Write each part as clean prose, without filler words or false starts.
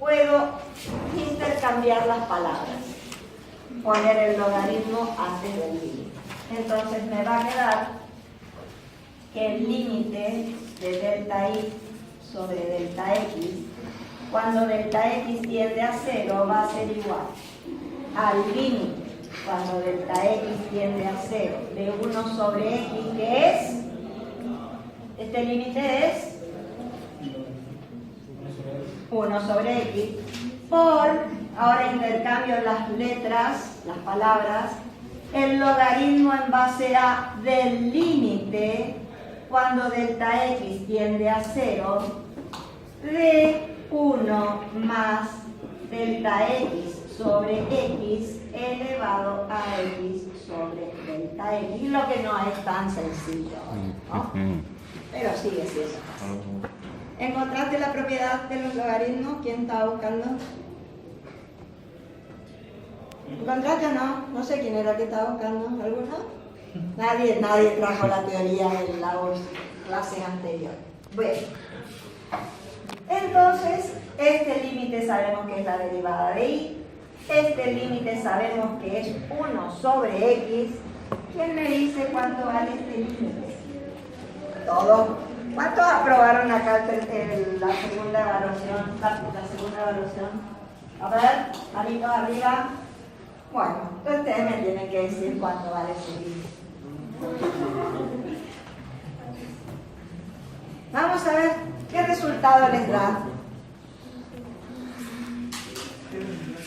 puedo intercambiar las palabras, poner el logaritmo antes del límite. Entonces me va a quedar que el límite de delta y sobre delta x, cuando delta x tiende a 0, va a ser igual al límite cuando delta x tiende a 0 de 1 sobre x, que es, este límite es 1 sobre x, por, ahora intercambio las letras, las palabras, el logaritmo en base a del límite cuando delta x tiende a 0 de 1 más delta x sobre x elevado a x sobre delta x, lo que no es tan sencillo, ¿no? Pero sigue siendo fácil. ¿Encontraste la propiedad de los logaritmos? ¿Quién estaba buscando? ¿Encontraste o no? No sé quién era el que estaba buscando. ¿Alguno? Nadie trajo la teoría en las clases anteriores. Bueno, entonces, este límite sabemos que es la derivada de y. Este límite sabemos que es 1 sobre x. ¿Quién me dice cuánto vale este límite? Todos. ¿Cuántos aprobaron acá la segunda evaluación? La segunda evaluación. A ver, manitos arriba. Bueno, ustedes me tienen que decir cuánto vale ese límite. Vamos a ver qué resultado les da.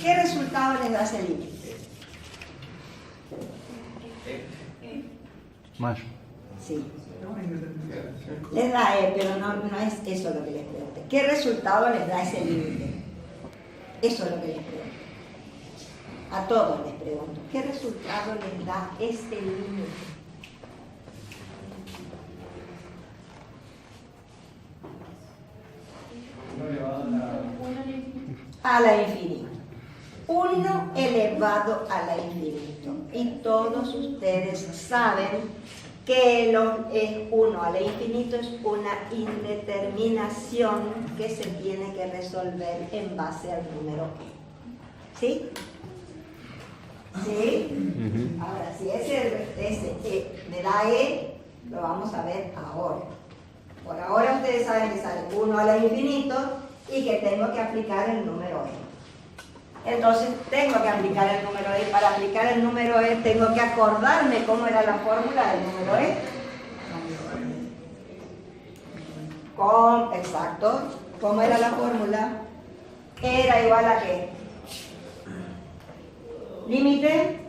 ¿Qué resultado les da ese límite? Más. Sí. Les da pero no es eso lo que les pregunté. ¿Qué resultado les da ese límite? Eso es lo que les pregunto. A todos les pregunto. ¿Qué resultado les da este límite? A la infinito. 1 elevado a la infinito. Y todos ustedes saben que el 1 a la infinito es una indeterminación que se tiene que resolver en base al número e. ¿Sí? ¿Sí? Ahora, si ese e me da e, lo vamos a ver ahora. Por ahora ustedes saben que sale 1 a la infinito y que tengo que aplicar el número e. Entonces tengo que aplicar el número e. Para aplicar el número e tengo que acordarme cómo era la fórmula del número e. Exacto. ¿Cómo era la fórmula? Era igual a ¿qué? Límite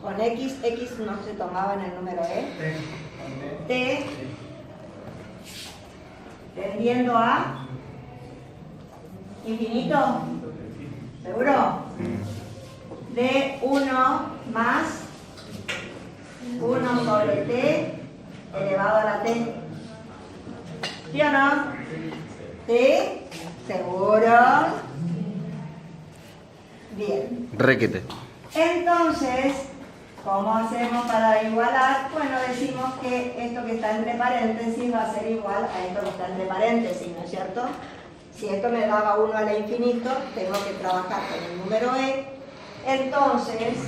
con x no se tomaba en el número e. T tendiendo a infinito, ¿seguro? De 1 más 1 sobre t elevado a la t. ¿Sí o no? ¿Sí? ¿Seguro? Bien. Requete. Entonces, ¿cómo hacemos para igualar? Bueno, decimos que esto que está entre paréntesis va a ser igual a esto que está entre paréntesis, ¿no es cierto? Si esto me daba 1 a la infinito, tengo que trabajar con el número e. Entonces,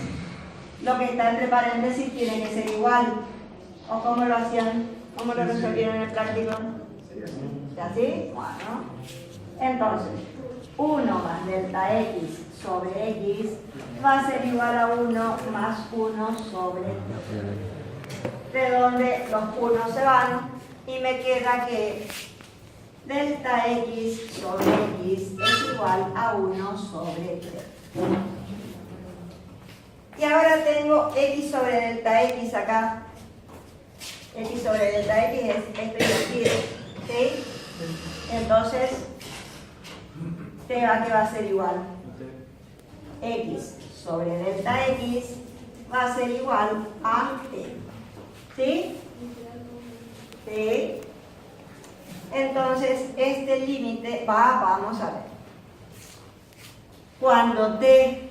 lo que está entre paréntesis tiene que ser igual. ¿O cómo lo hacían? ¿Cómo lo resolvieron en el práctico? ¿Así? Bueno. Entonces, 1 más delta x sobre x va a ser igual a 1 más 1 sobre t. De donde los 1 se van y me queda que delta x sobre x es igual a 1 sobre 3. Y ahora tengo x sobre delta x acá. X sobre delta x es esto y aquí, ¿sí? Entonces, ¿qué va a ser igual? X sobre delta x va a ser igual a t. ¿Sí? ¿Sí? Entonces, este límite vamos a ver. Cuando t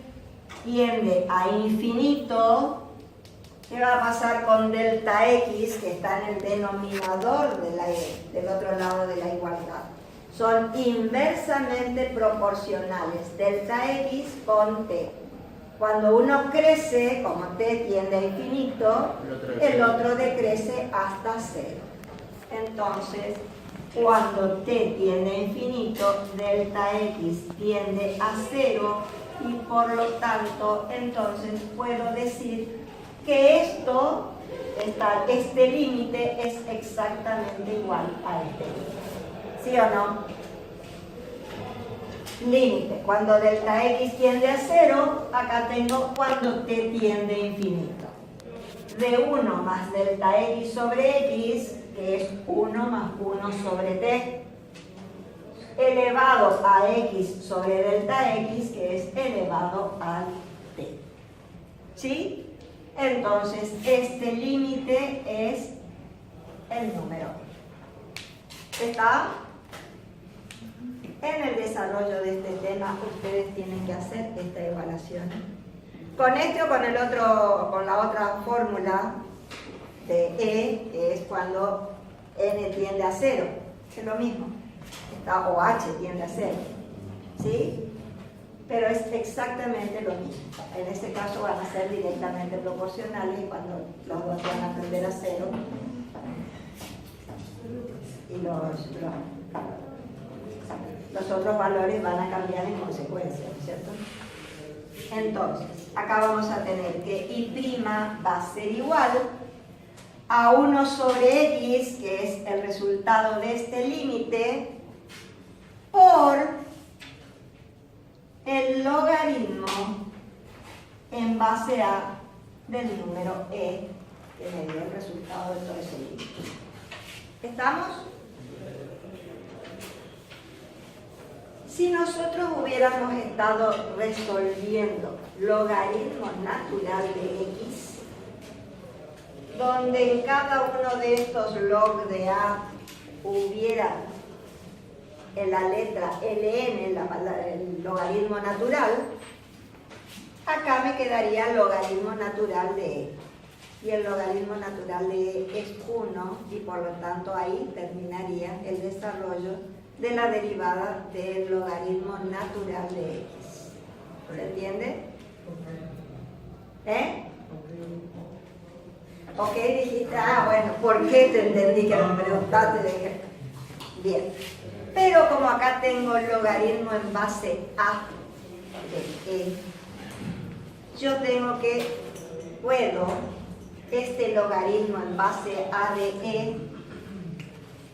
tiende a infinito, ¿Qué va a pasar con delta x que está en el denominador del otro lado de la igualdad? Son inversamente proporcionales, delta x con t. Cuando uno crece, como t tiende a infinito, el otro decrece hasta 0. Entonces, cuando t tiende a infinito, delta x tiende a 0 y por lo tanto, entonces puedo decir que este límite es exactamente igual a este límite. ¿Sí o no? Límite. Cuando delta x tiende a 0, acá tengo cuando t tiende a infinito. De 1 más delta x sobre x, que es 1 más 1 sobre t, elevado a x sobre delta x, que es elevado a t. ¿Sí? Entonces, este límite es el número. ¿Está? En el desarrollo de este tema, ustedes tienen que hacer esta evaluación. Con este o con el otro, con la otra fórmula de E, que es cuando n tiende a 0, es lo mismo. O h tiende a 0. ¿Sí? Pero es exactamente lo mismo. En este caso van a ser directamente proporcionales y cuando los dos van a tender a 0 y los otros valores van a cambiar en consecuencia, ¿no es cierto? Entonces, acá vamos a tener que y' va a ser igual a 1 sobre x, que es el resultado de este límite, por el logaritmo en base a del número e, que me dio el resultado de todo ese límite. ¿Estamos? Si nosotros hubiéramos estado resolviendo logaritmo natural de x, donde en cada uno de estos log de a hubiera en la letra ln, el logaritmo natural, acá me quedaría el logaritmo natural de e. Y el logaritmo natural de e es 1 y por lo tanto ahí terminaría el desarrollo de la derivada del logaritmo natural de x. ¿Se entiende? ¿Eh? Ok, dijiste, bueno, ¿por qué te entendí que me preguntaste? Bien. Pero como acá tengo el logaritmo en base a de e, yo puedo este logaritmo en base a de e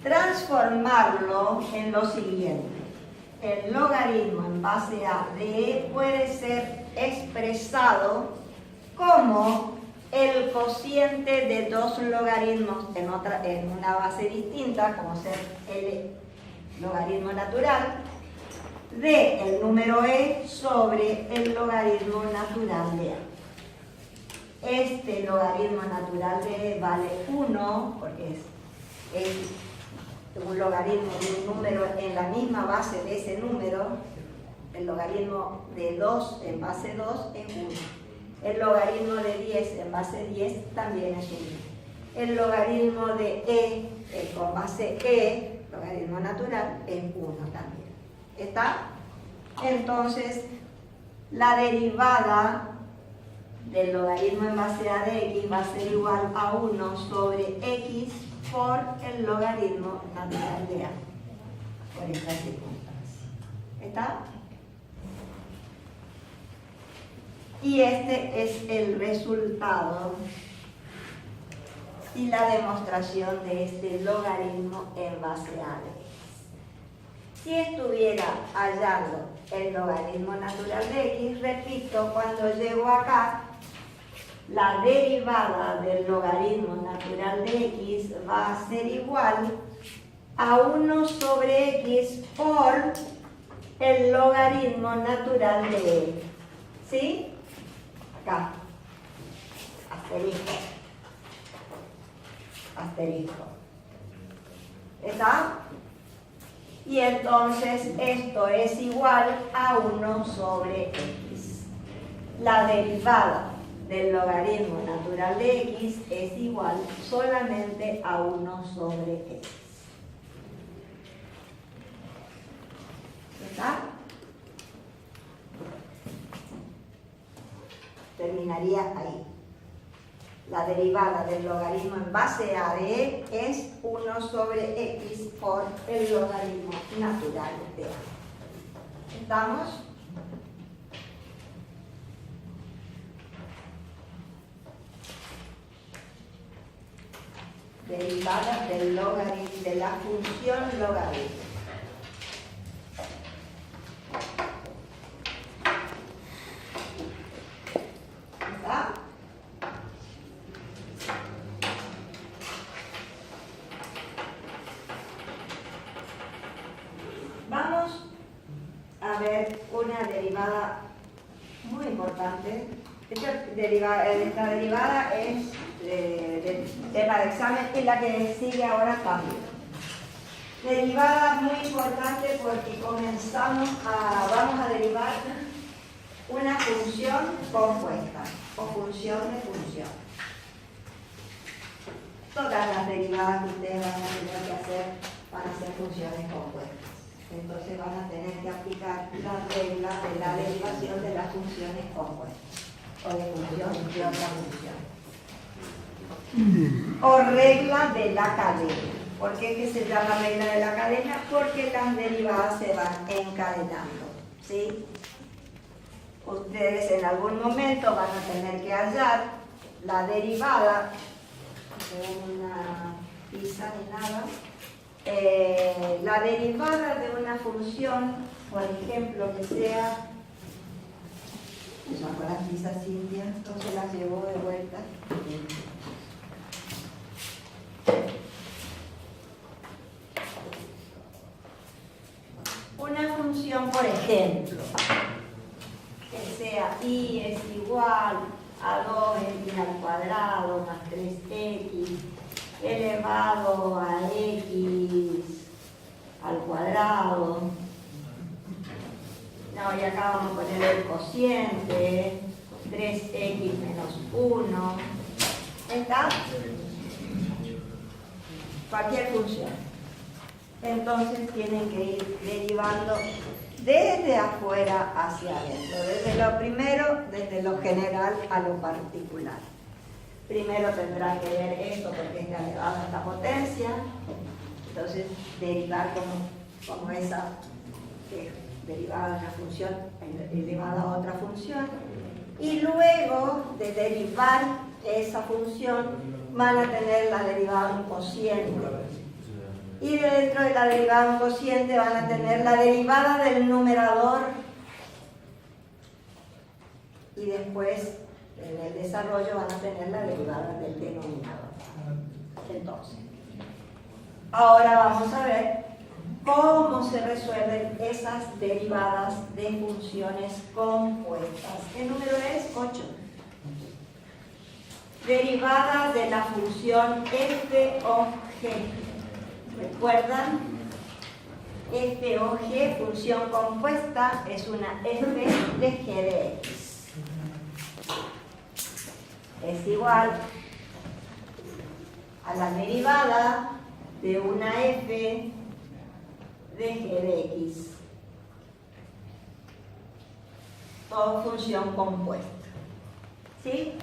transformarlo en lo siguiente. El logaritmo en base a de e puede ser expresado como el cociente de dos logaritmos en una base distinta, como ser el logaritmo natural de el número e sobre el logaritmo natural de a. Este logaritmo natural de e vale 1 porque es un logaritmo de un número en la misma base de ese número. El logaritmo de 2 en base 2 es 1. El logaritmo de 10 en base 10 también es 1. El logaritmo de e con base e, logaritmo natural, es 1 también. ¿Está? Entonces, la derivada del logaritmo en base a de x va a ser igual a 1 sobre x por el logaritmo natural de a, por esta circunstancia. ¿Está? Y este es el resultado y la demostración de este logaritmo en base a de x. Si estuviera hallando el logaritmo natural de x, repito, cuando llego acá, la derivada del logaritmo natural de x va a ser igual a 1 sobre x por el logaritmo natural de x. ¿Sí? Acá. Asterisco. Asterisco. ¿Está? Y entonces esto es igual a 1 sobre x. La derivada del logaritmo natural de x es igual solamente a 1 sobre x. ¿Está? Terminaría ahí. La derivada del logaritmo en base a de e es 1 sobre x por el logaritmo natural de a. ¿Estamos? Derivada del logaritmo, de la función logaritmo. ¿Está? Vamos a ver una derivada muy importante. Esta derivada es de tema de examen y la que sigue ahora también. Derivada muy importante porque vamos a derivar una función compuesta o función de función. Todas las derivadas que ustedes van a tener que hacer van a ser funciones compuestas. Entonces van a tener que aplicar las reglas de la derivación de las funciones compuestas o de función de otra función. O regla de la cadena. ¿Por qué que se llama regla de la cadena? Porque las derivadas se van encadenando, ¿sí? Ustedes en algún momento van a tener que hallar la derivada de una pizza ni nada. La derivada de una función, por ejemplo, que sea, con las pizzas Cintia, entonces las llevó de vuelta. Una función, por ejemplo, que sea y es igual a 2x al cuadrado más 3x elevado a x al cuadrado. No, y acá vamos a poner el cociente, 3x menos 1. ¿Está? Cualquier función. Entonces tienen que ir derivando desde afuera hacia adentro, desde lo primero, desde lo general a lo particular. Primero tendrán que ver esto porque está elevado a esta potencia, entonces derivar como esa que es derivada de una función elevada a otra función, y luego de derivar esa función van a tener la derivada de un cociente. Y dentro de la derivada de un cociente van a tener la derivada del numerador y después en el desarrollo van a tener la derivada del denominador. Entonces, ahora vamos a ver cómo se resuelven esas derivadas de funciones compuestas. ¿Qué número es? 8. Derivada de la función f o g. ¿Recuerdan? F o g, función compuesta, es una f de g de x. Es igual a la derivada de una f de g de x. Todo función compuesta. ¿Sí?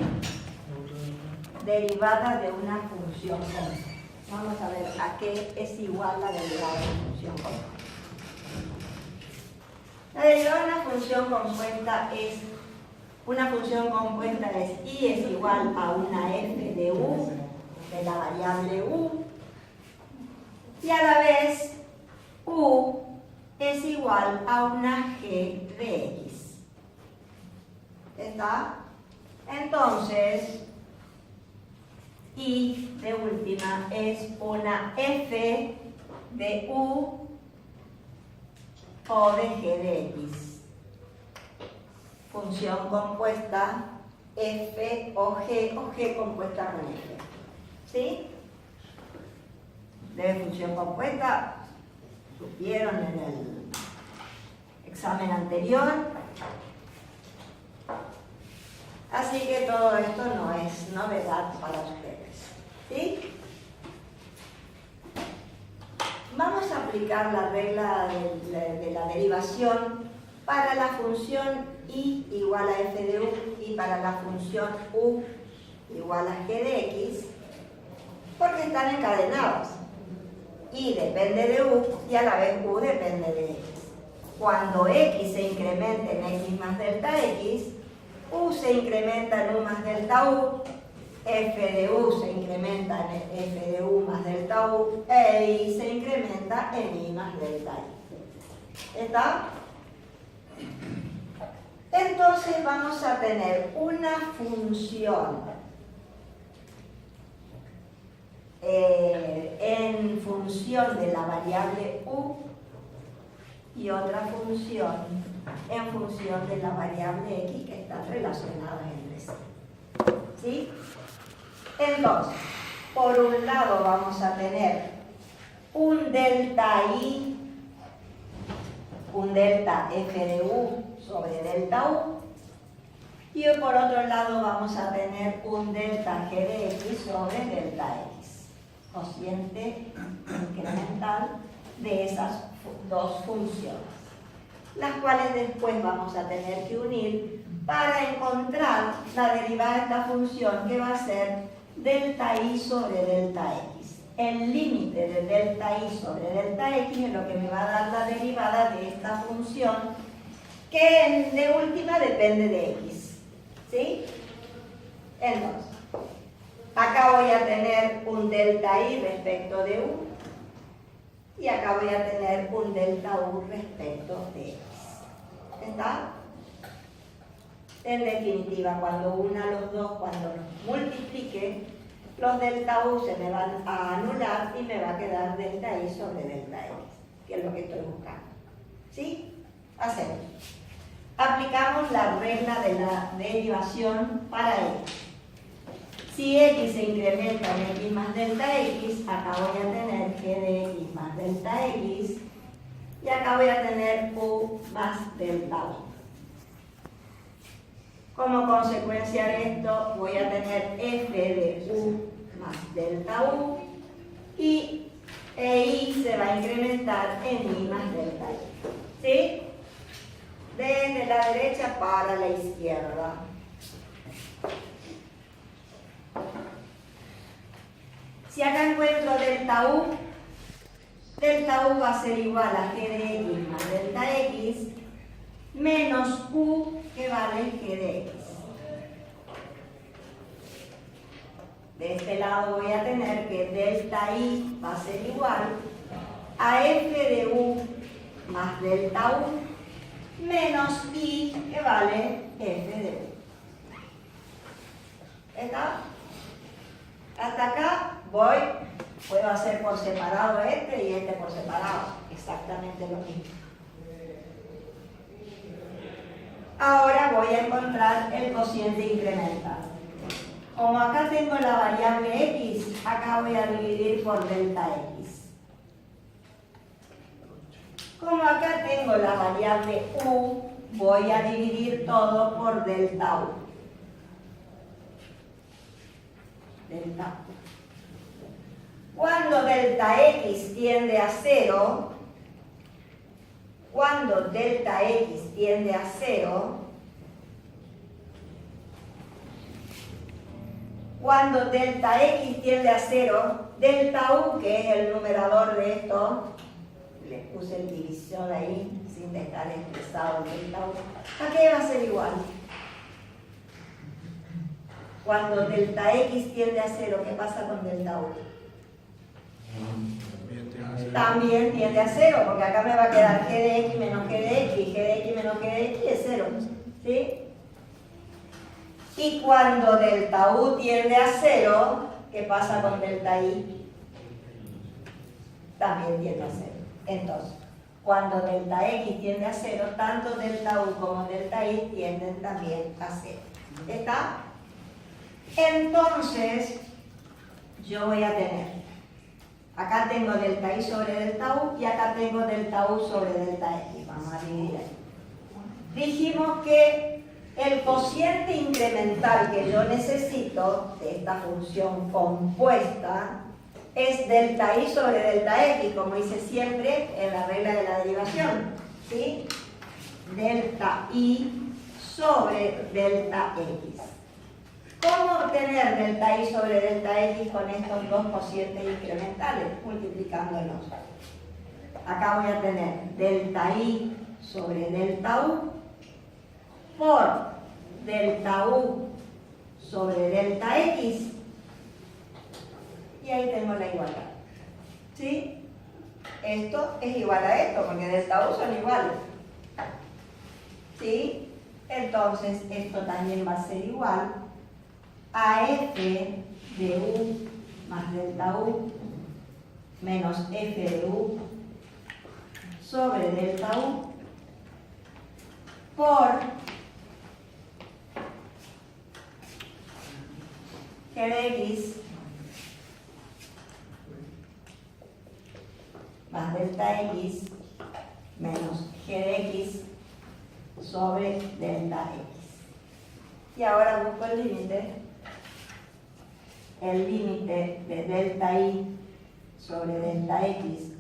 Derivada de una función compuesta. Vamos a ver a qué es igual la derivada de una función compuesta. La derivada de una función compuesta es y es igual a una f de u, de la variable u, y a la vez u es igual a una g de x. ¿Está? Entonces, y de última es una f de u o de g de x. Función compuesta f o g compuesta con f. ¿Sí? De función compuesta, supieron en el examen anterior. Así que todo esto no es novedad para ustedes. ¿Sí? Vamos a aplicar la regla de la derivación para la función y igual a f de u y para la función u igual a g de x, porque están encadenados. Y depende de u y a la vez u depende de x. Cuando x se incrementa en x más delta x, u se incrementa en u más delta u, f de u se incrementa en f de u más delta u, e i se incrementa en i más delta i. ¿Está? Entonces vamos a tener una función en función de la variable u y otra función en función de la variable x que están relacionadas entre sí. ¿Sí? Entonces, por un lado vamos a tener un delta i, un delta f de u sobre delta u, y por otro lado vamos a tener un delta g de x sobre delta x, cociente incremental de esas dos funciones, las cuales después vamos a tener que unir para encontrar la derivada de esta función, que va a ser delta i sobre delta x. El límite de delta i sobre delta x es lo que me va a dar la derivada de esta función, que de última depende de x. ¿Sí? Entonces, acá voy a tener un delta i respecto de u y acá voy a tener un delta u respecto de x. ¿Está? En definitiva, cuando una los dos, cuando los multiplique, los delta u se me van a anular y me va a quedar delta i sobre delta x, que es lo que estoy buscando. ¿Sí? Hacemos. Aplicamos la regla de la derivación para x. Si x se incrementa en x más delta x, acá voy a tener g de x más delta x y acá voy a tener u más delta u. Como consecuencia de esto voy a tener f de u más delta u y i se va a incrementar en i más delta i. ¿Sí? Desde la derecha para la izquierda. Si acá encuentro delta u va a ser igual a g de x más delta x menos u, que vale g de x. De este lado voy a tener que delta i va a ser igual a f de u más delta u menos i, que vale f de u. ¿Está? Hasta acá puedo hacer por separado este y este por separado, exactamente lo mismo. Ahora voy a encontrar el cociente incremental. Como acá tengo la variable x, acá voy a dividir por delta x. Como acá tengo la variable u, voy a dividir todo por delta u. Delta u. Cuando delta x tiende a 0, cuando delta x tiende a 0, cuando delta x tiende a 0, delta u, que es el numerador de esto, le puse el división ahí sin dejar expresado delta u, ¿a qué va a ser igual? Cuando delta x tiende a 0, ¿qué pasa con delta u? También tiende a 0, porque acá me va a quedar g de x menos g de x, y g de x menos g de x es 0. ¿Sí? Y cuando delta u tiende a 0, ¿qué pasa con delta i? También tiende a 0. Entonces, cuando delta x tiende a 0, tanto delta u como delta i tienden también a 0. ¿Está? Entonces, yo voy a tener, acá tengo delta i sobre delta u y acá tengo delta u sobre delta x. Vamos a dividir ahí. Dijimos que El cociente incremental que yo necesito de esta función compuesta es delta i sobre delta x, como hice siempre en la regla de la derivación, ¿sí? Delta i sobre delta x. ¿Cómo obtener delta i sobre delta x con estos dos cocientes incrementales? Multiplicándolos. Acá voy a tener delta i sobre delta u por delta u sobre delta x, y ahí tengo la igualdad. ¿Sí? Esto es igual a esto, porque delta u son iguales. ¿Sí? Entonces, esto también va a ser igual a f de u más delta u menos f de u sobre delta u por g de x más delta x menos g de x sobre delta x. Y ahora busco el límite. El límite de delta i sobre delta x,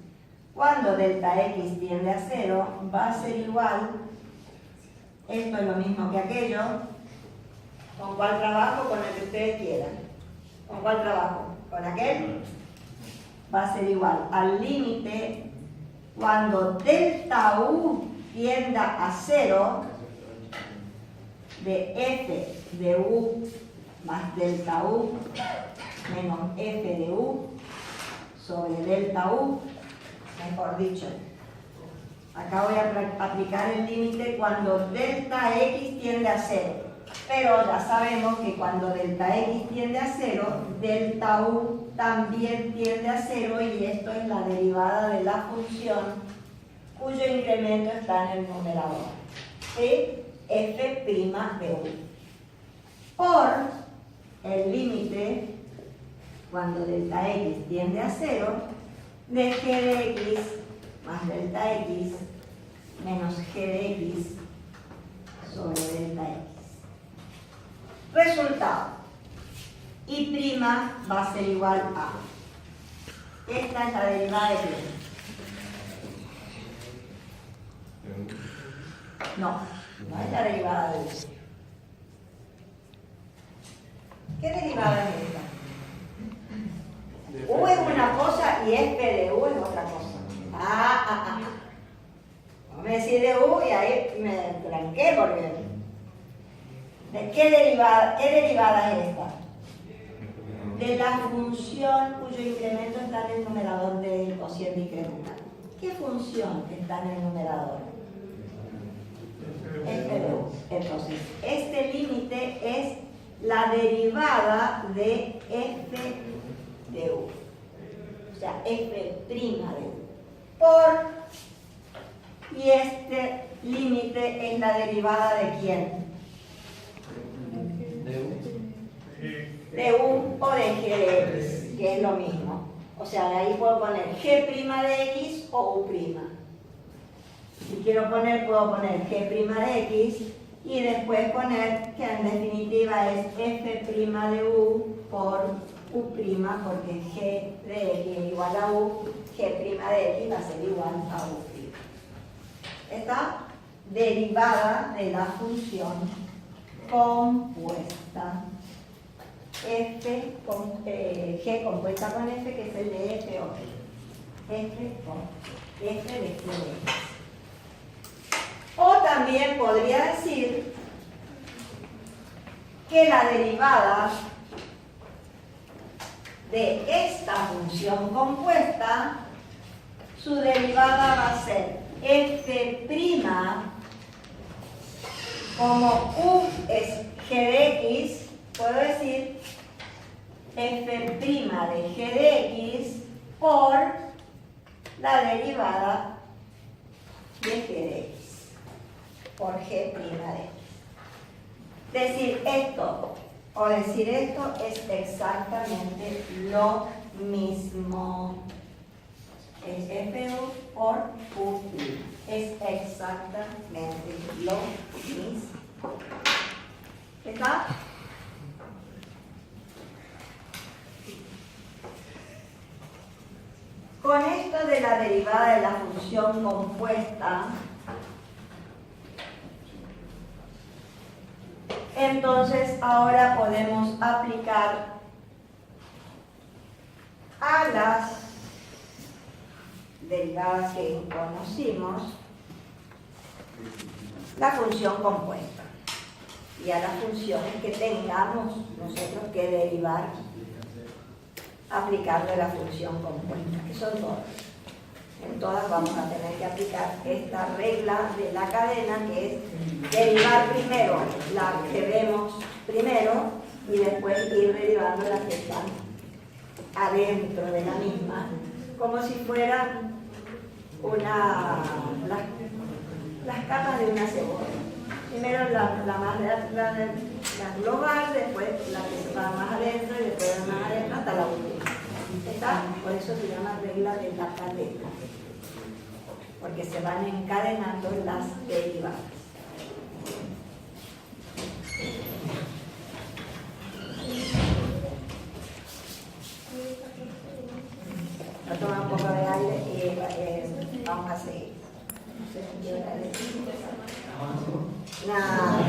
cuando delta x tiende a 0, va a ser igual, esto es lo mismo que aquello. ¿Con cuál trabajo? Con el que ustedes quieran. ¿Con cuál trabajo? ¿Con aquel? Va a ser igual al límite cuando delta u tienda a 0 de f de u más delta u menos f de u sobre delta u, mejor dicho. Acá voy a aplicar el límite cuando delta x tiende a 0. Pero ya sabemos que cuando delta x tiende a 0, delta u también tiende a 0, y esto es la derivada de la función cuyo incremento está en el numerador. ¿Sí? F' de u. Por el límite cuando delta x tiende a 0 de g de x más delta x menos g de x sobre delta x. Resultado. Y' va a ser igual a. Esta es la derivada de ¿qué? No es la derivada de u. ¿Qué derivada es esta? U es una cosa y f de u es otra cosa. No me decís de u y ahí me tranqué porque... ¿De qué derivada es esta? De la función cuyo incremento está en el numerador del cociente incremental. ¿Qué función está en el numerador? F de u. Entonces, este límite es la derivada de f de u. O sea, f' de u. Por, y este límite es la derivada de ¿quién? De u o de g de x, que es lo mismo. O sea, de ahí puedo poner g' de x o u'. Si quiero poner, puedo poner g' de x y después poner que en definitiva es f' de u por u', porque g de x es igual a u, g' de x va a ser igual a u'. Esta derivada de la función compuesta g compuesta con f, que es el de f o f de g de x. O también podría decir que la derivada de esta función compuesta, su derivada va a ser f', como u es g de x, puedo decir f' de g de x por la derivada de g de x por g' de x. Decir esto o decir esto es exactamente lo mismo. Es fu por u'. Es exactamente lo mismo. ¿Está? Con esto de la derivada de la función compuesta, entonces ahora podemos aplicar a las derivadas que conocimos la función compuesta y a las funciones que tengamos nosotros que derivar aplicando la función compuesta, que son todas. En todas vamos a tener que aplicar esta regla de la cadena, que es derivar primero las que vemos primero y después ir derivando las que están adentro de la misma, como si fueran las capas de una cebolla. Primero la global, después la que va más adentro y después la más adentro hasta la última. ¿Está? Por eso se llama regla de la cadena, porque se van encadenando las derivadas. Voy a tomar un poco de aire y vamos a seguir. Nada,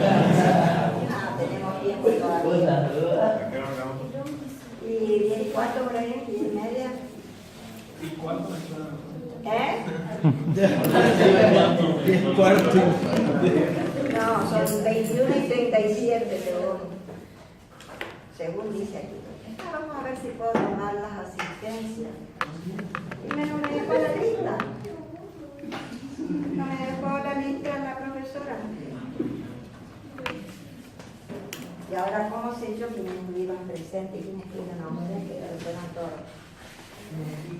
tenemos tiempo todavía. ¿Y 10 y cuarto por ahí? ¿10 y media? ¿Y cuánto? ¿Eh? 10 cuarto. No, son 21 y 37 según dice aquí. Vamos a ver si puedo tomar las asistencias. Primero me dejó la lista. No me dejó la lista la profesora. Y ahora, ¿cómo sé yo quiénes estuvieron presentes y quiénes estuvieron ausentes? Que fueron todos.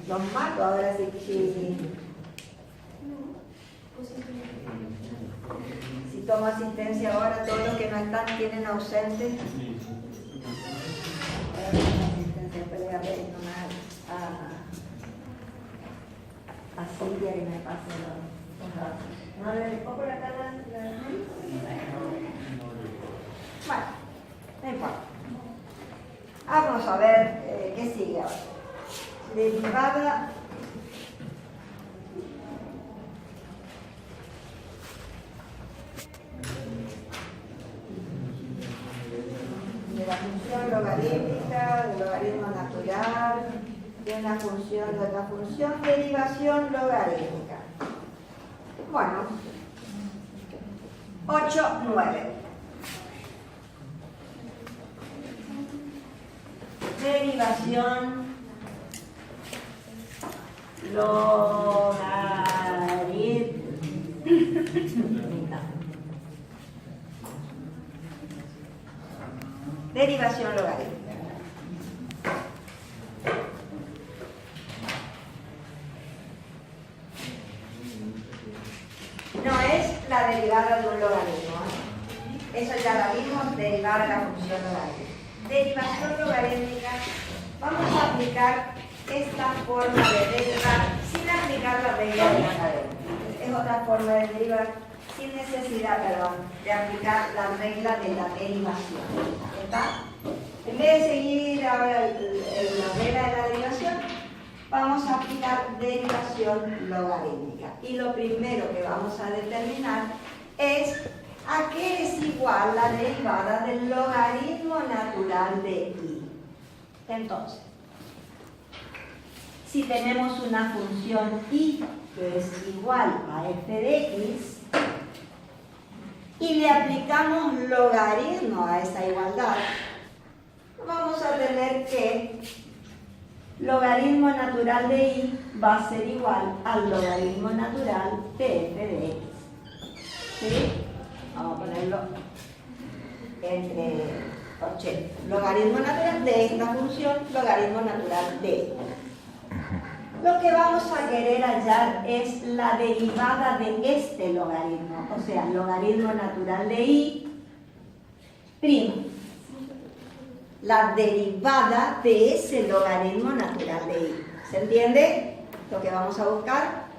Los mato ahora sí. Si tomo asistencia ahora, todos los que no están tienen ausentes. Después le hablé a Silvia que me pase los datos. ¿No le dejó por acá la... Bueno, no importa. Vamos a ver qué sigue ahora. Derivada de la función logarítmica, del logaritmo natural, de la función derivación logarítmica. Bueno, 8, 9. Derivación logarítmica. Derivación logarítmica. No es la derivada de un logaritmo. Eso ya la vimos, derivar la función logarítmica. Derivación logarítmica, vamos a aplicar esta forma de derivar sin aplicar la regla de la cadena. Es otra forma de derivar sin necesidad, de aplicar la regla de la derivación. ¿Está? En vez de seguir ahora la regla de la derivación, vamos a aplicar derivación logarítmica. Y lo primero que vamos a determinar es ¿a qué es igual la derivada del logaritmo natural de i? Entonces, si tenemos una función i que es igual a f de x y le aplicamos logaritmo a esa igualdad, vamos a tener que logaritmo natural de i va a ser igual al logaritmo natural de f de x. ¿Sí? Vamos a ponerlo entre 80. Logaritmo natural de esta función, logaritmo natural de esta. Lo que vamos a querer hallar es la derivada de este logaritmo, o sea, logaritmo natural de i prima. La derivada de ese logaritmo natural de i. ¿Se entiende lo que vamos a buscar?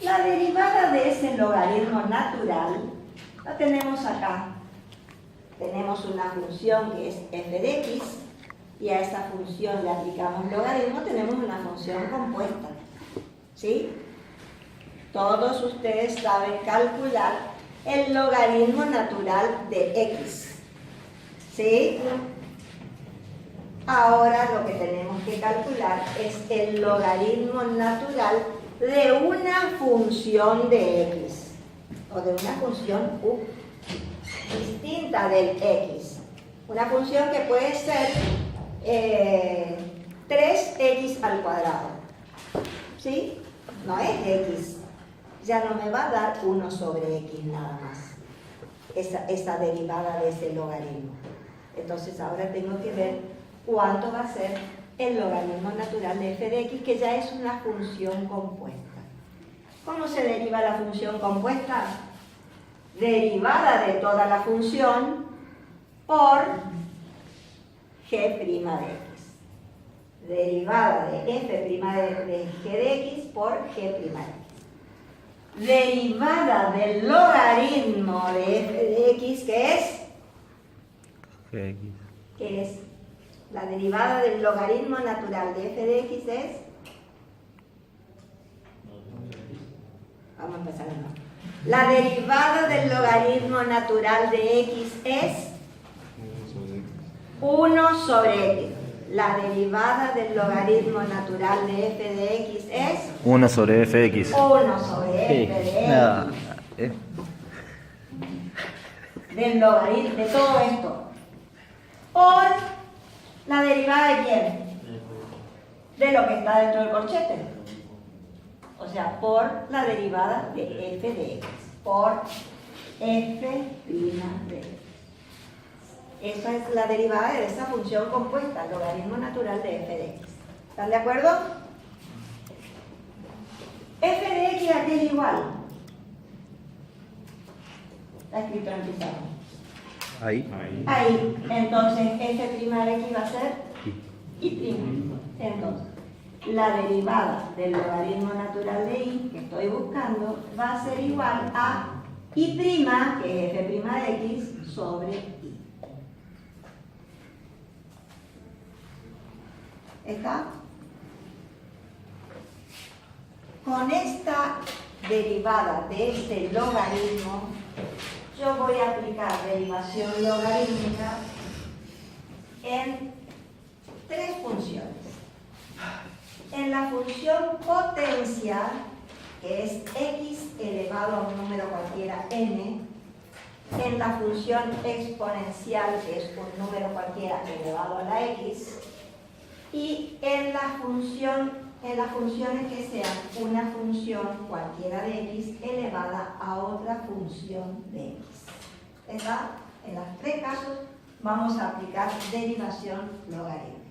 La derivada de ese logaritmo natural la tenemos acá. tenemos una función que es f de x, y a esa función le aplicamos logaritmo, tenemos una función compuesta. ¿Sí? Todos ustedes saben calcular el logaritmo natural de x. ¿Sí? Ahora lo que tenemos que calcular es el logaritmo natural de una función de x, o de una función u, distinta del x. Una función que puede ser 3x al cuadrado. ¿Sí? No es x. Ya no me va a dar 1 sobre x nada más. Esa derivada de ese logaritmo. Entonces ahora tengo que ver cuánto va a ser el logaritmo natural de f de x, que ya es una función compuesta. ¿Cómo se deriva la función compuesta? Derivada de toda la función por g' de x. Derivada de f' de g de x por g' de x. Derivada del logaritmo de f de x, ¿qué es? Gx. ¿Qué es? La derivada del logaritmo natural de f de x es... Vamos a empezar de nuevo. La derivada del logaritmo natural de x es 1 sobre x. La derivada del logaritmo natural de f de x es 1 sobre fx. 1 sobre f de Ah, x. Del logaritmo, de todo esto. Por la derivada de quién? De lo que está dentro del corchete. O sea, por la derivada de f de x. Por f' de x. Esa es la derivada de esa función compuesta, el logaritmo natural de f de x. ¿Están de acuerdo? F de x aquí es igual. Está escrito en el pizarrón. ahí. Ahí. Entonces, f' de x va a ser y'. Entonces, la derivada del logaritmo natural de y que estoy buscando va a ser igual a y', que es f' de x, sobre y. ¿Está? Con esta derivada de este logaritmo, yo voy a aplicar derivación logarítmica en 3 funciones. En la función potencial, que es x elevado a un número cualquiera n, en la función exponencial, que es un número cualquiera elevado a la x, y en las funciones que sean una función cualquiera de x elevada a otra función de x. ¿Está? En los 3 casos vamos a aplicar derivación logarítmica.